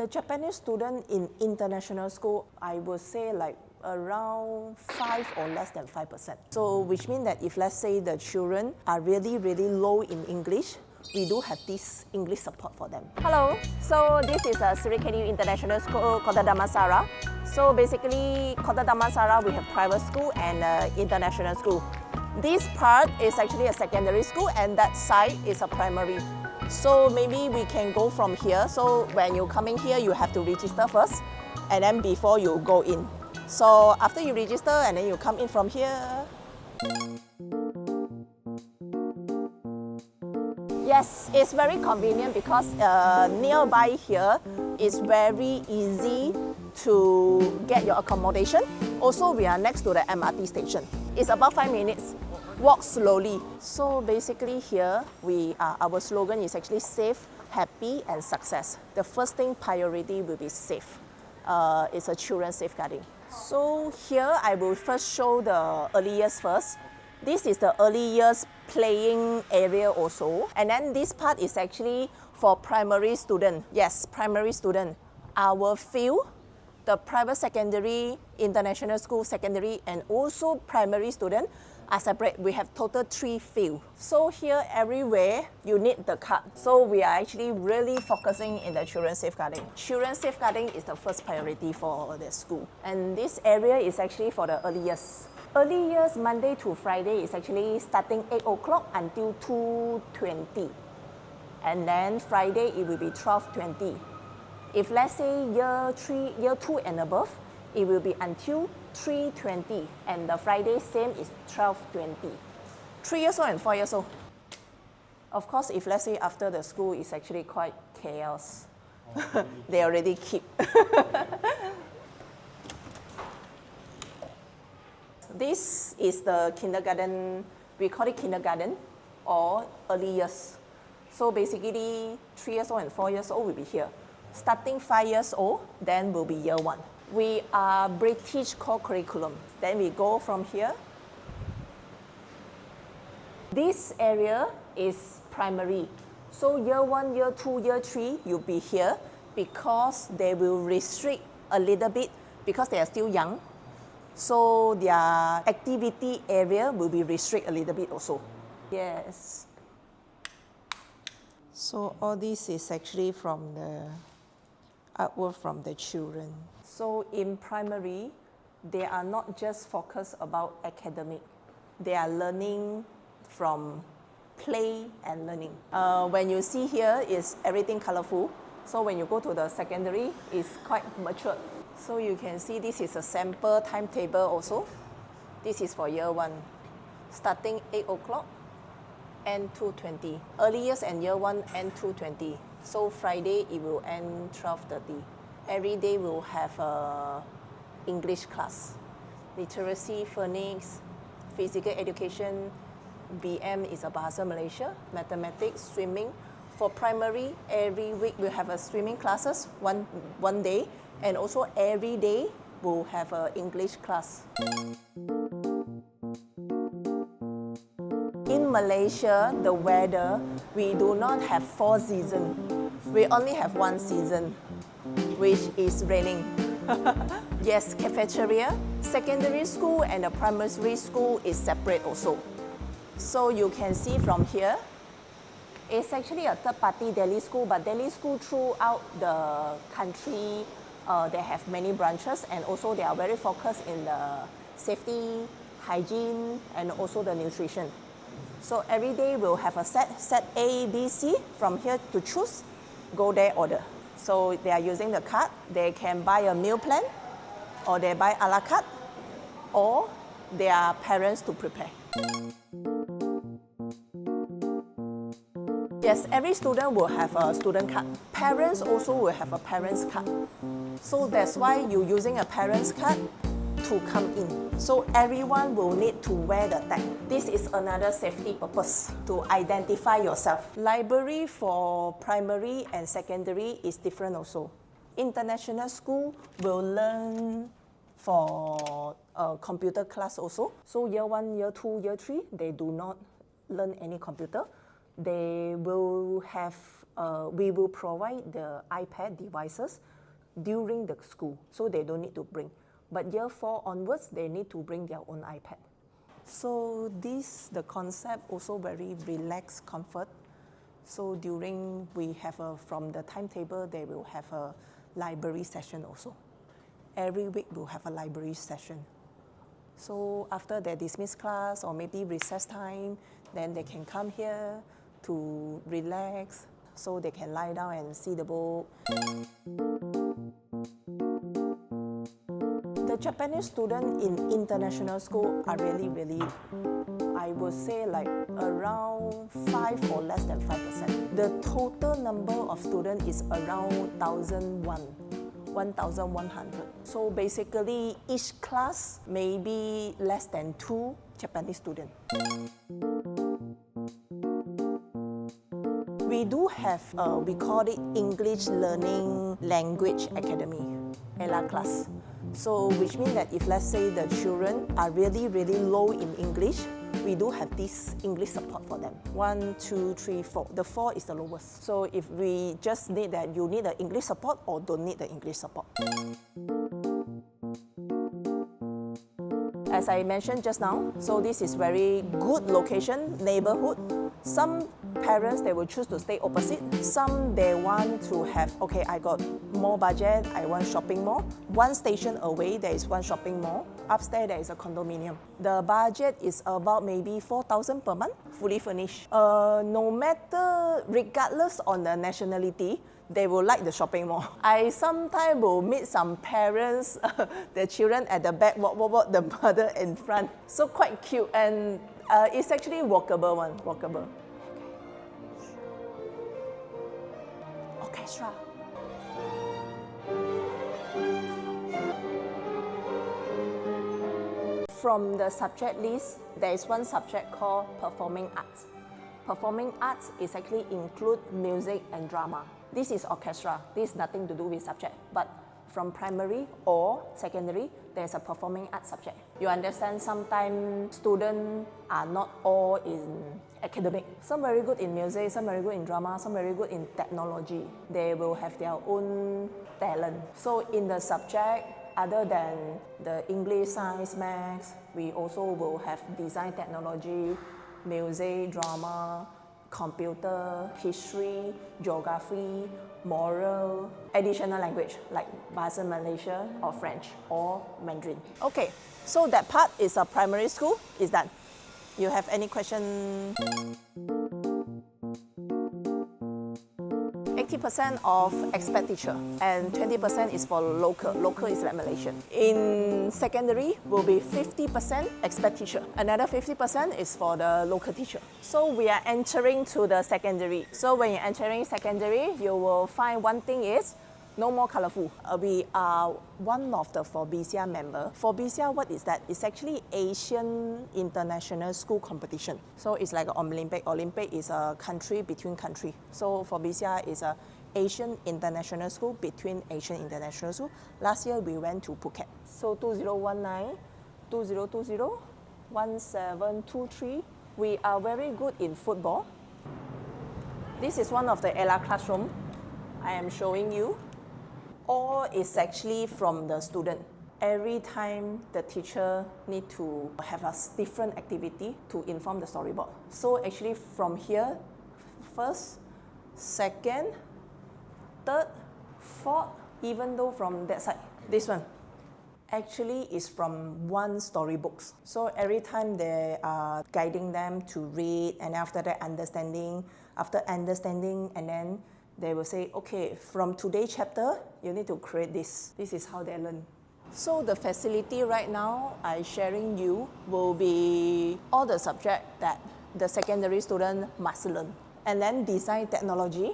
The Japanese student in international school, I would say like around 5 or less than 5%. So which means that if let's say the children are really low in English, we do have this English support for them. Hello, so this is Sri KDU International School, Kota Damansara. So basically, Kota Damansara, we have private school and international school. This part is actually a secondary school and that side is a primary. So maybe we can go from here. So when you come in here, you have to register first and then before you go in. So after you register and then you come in from here. Yes, it's very convenient because nearby here is very easy to get your accommodation. Also, we are next to the MRT station. It's about 5 minutes. Walk slowly. So basically here, our slogan is actually safe, happy and success. The first thing priority will be safe. It's a children's safeguarding. So here I will first show the early years first. This is the early years playing area also. And then this part is actually for primary student. Yes, primary student. Our field, the private secondary, international school secondary, and also primary student are separate. We have total 3 fields. So here everywhere you need the card. So we are actually really focusing in the children's safeguarding. Children's safeguarding is the first priority for the school. And this area is actually for the early years. Early years, Monday to Friday, is actually starting 8 o'clock until 2:20. And then Friday, it will be 12:20. If let's say year 2 and above, it will be until 3:20. And the Friday same is 12:20. 3 years old and 4 years old. Of course, if let's say after the school, it's actually quite chaos. They already keep. This is the kindergarten, we call it kindergarten or early years. So basically 3 years old and 4 years old will be here. Starting 5 years old, then will be year 1. We are British core curriculum. Then we go from here. This area is primary. So year 1, year 2, year 3, you'll be here because they will restrict a little bit because they are still young. So their activity area will be restricted a little bit also. Yes. So all this is actually from the artwork from the children. So in primary, they are not just focused about academic. They are learning from play and learning. When you see here, is everything colorful. So when you go to the secondary, it's quite mature. So you can see this is a sample timetable also. This is for year 1, starting 8 o'clock and 2:20. Early years and year 1 and 2:20. So Friday it will end 12:30. Every day we'll have a English class, literacy, phonics, physical education, BM is a Bahasa Malaysia, mathematics, swimming. For primary, every week we'll have a swimming classes one day. And also every day we'll have an English class. In Malaysia, the weather, we do not have 4 seasons. We only have 1 season, which is raining. Yes, cafeteria, secondary school and the primary school is separate also. So you can see from here, it's actually a third-party daily school, but daily school throughout the country, they have many branches and also they are very focused in the safety, hygiene, and also the nutrition. So every day we'll have a set A, B, C. From here to choose, go there, order. So they are using the card. They can buy a meal plan, or they buy a la carte, or their parents to prepare. Yes, every student will have a student card. Parents also will have a parent's card. So that's why you're using a parent's card to come in. So everyone will need to wear the tag. This is another safety purpose to identify yourself. Library for primary and secondary is different also. International school will learn for a computer class also. So year 1, year 2, year 3, they do not learn any computer. They will have we will provide the iPad devices during the school, so they don't need to bring. But year 4 onwards, they need to bring their own iPad. So the concept also very relaxed comfort. So we have from the timetable, they will have a library session also. Every week we'll have a library session. So after they dismiss class or maybe recess time, then they can come here to relax, so they can lie down and see the book. The Japanese students in international school are really, I would say like around 5 or less than 5%. The total number of students is around 1,100. So basically each class may be less than 2 Japanese students. We do have, we call it English Learning Language Academy, ELA class. So which means that if let's say the children are really low in English, we do have this English support for them. 1, 2, 3, 4. The 4 is the lowest. So if we just need that, you need the English support or don't need the English support. As I mentioned just now, so this is very good location, neighborhood. Some parents, they will choose to stay opposite. Some, they want to have, okay, I got more budget, I want shopping mall. 1 station away, there is 1 shopping mall. Upstairs, there is a condominium. The budget is about maybe 4,000 per month, fully furnished. No matter, regardless on the nationality, they will like the shopping mall. I sometimes will meet some parents, the children at the back, walk, the mother in front. So quite cute, and it's actually walkable one, walkable. Orchestra. From the subject list, there is 1 subject called Performing Arts. Performing Arts is actually include music and drama. This is orchestra. This is nothing to do with subject. But from primary or secondary, there's a performing arts subject. You understand sometimes students are not all in academic. Some very good in music, some very good in drama, some very good in technology. They will have their own talent. So in the subject, other than the English, science, maths, we also will have design, technology, music, drama, computer, history, geography, moral, additional language like Bahasa Malaysia or French or Mandarin. Okay, so that part is a primary school, is done. You have any question? 80% of expat teacher and 20% is for local. Local is like Malaysian. In secondary will be 50% expat teacher. Another 50% is for the local teacher. So we are entering to the secondary. So when you're entering secondary, you will find one thing is no more colorful. We are one of the Forbisia member. Forbisia, what is that? It's actually Asian International School Competition. So it's like an Olympic. Olympic is a country between country. So Forbisia is a Asian International School between Asian International School. Last year we went to Phuket. So 2019, 2020, 1723. We are very good in football. This is one of the ELA classroom I am showing you. All is actually from the student. Every time the teacher need to have a different activity to inform the storyboard. So actually from here, first, second, third, fourth, even though from that side, this one actually is from 1 storybook. So every time they are guiding them to read, and after that understanding, and then they will say, okay, from today's chapter, you need to create this. This is how they learn. So the facility right now I'm sharing you will be all the subject that the secondary student must learn. And then design technology.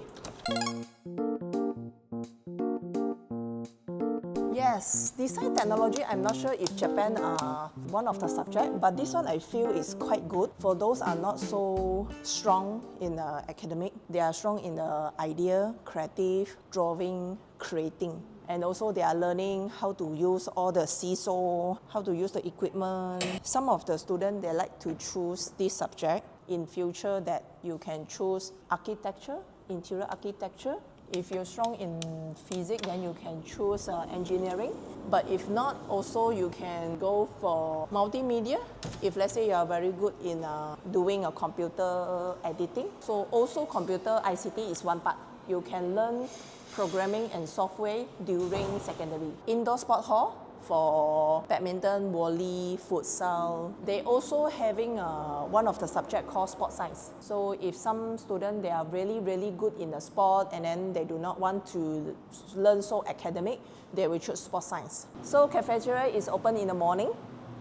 Yes, design technology, I'm not sure if Japan are one of the subject, but this one I feel is quite good. For those are not so strong in academic, they are strong in the idea, creative, drawing, creating. And also they are learning how to use all the seesaw, how to use the equipment. Some of the students, they like to choose this subject. In future that you can choose architecture, interior architecture. If you're strong in physics, then you can choose engineering. But if not, also you can go for multimedia. If let's say you are very good in doing a computer editing. So also computer ICT is one part. You can learn programming and software during secondary. Indoor sport hall for badminton, volley, futsal. They also having one of the subject called sport science. So if some students, they are really good in the sport and then they do not want to learn so academic, they will choose sport science. So cafeteria is open in the morning,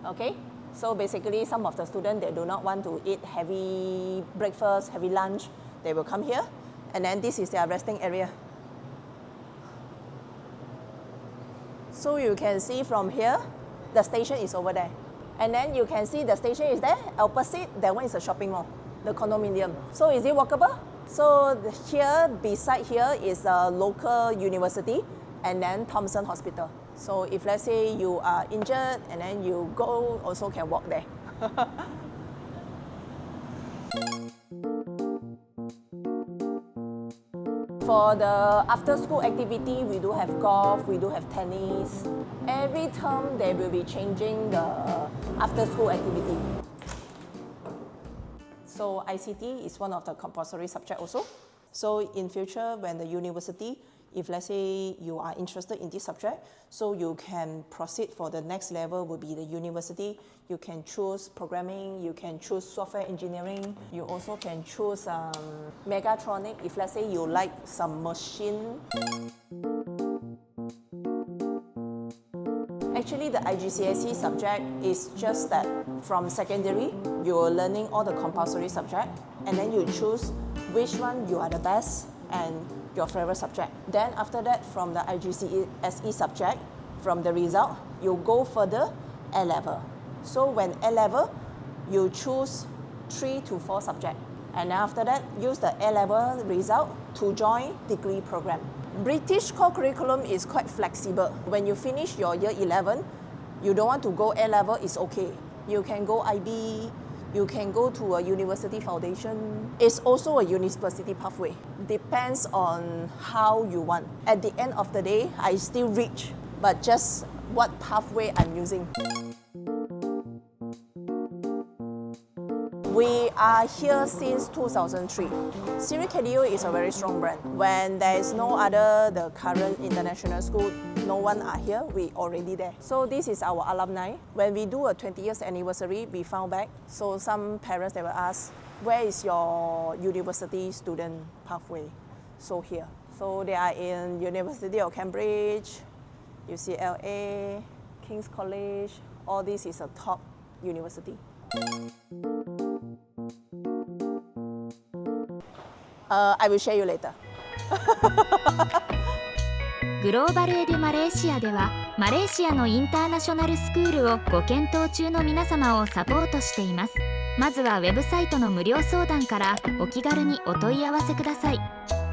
okay? So basically some of the students, they do not want to eat heavy breakfast, heavy lunch, they will come here and then this is their resting area. So you can see from here, the station is over there. And then you can see the station is there, opposite, that one is a shopping mall, the condominium. So is it walkable? So here, beside here is a local university and then Thomson Hospital. So if let's say you are injured and then you go, also can walk there. For the after-school activity, we do have golf, we do have tennis. Every term, they will be changing the after-school activity. So ICT is one of the compulsory subjects also. So in future, when the university, if let's say you are interested in this subject, so you can proceed for the next level will be the university. You can choose programming, you can choose software engineering. You also can choose mechatronic if let's say you like some machine. Actually, the IGCSE subject is just that from secondary, you're learning all the compulsory subject and then you choose which one you are the best and your favorite subject. Then after that, from the IGCSE subject, from the result, you go further A-level. So when A-level, you choose 3 to 4 subjects. And after that, use the A-level result to join degree program. British core curriculum is quite flexible. When you finish your year 11, you don't want to go A-level, it's okay. You can go IB, you can go to a university foundation. It's also a university pathway. Depends on how you want. At the end of the day, I still reach, but just what pathway I'm using. We are here since 2003. Sri KDU is a very strong brand. When there is no other, the current international school, no one are here, we already there. So this is our alumni. When we do a 20 years anniversary, we found back. So some parents, they will ask, where is your university student pathway? So here. So they are in University of Cambridge, UCLA, King's College. All this is a top university. I will share you later. グローバルエデュマレーシアではマレーシアのインターナショナルスクールをご検討中の皆様をサポートしています。まずはウェブサイトの無料相談からお気軽にお問い合わせください。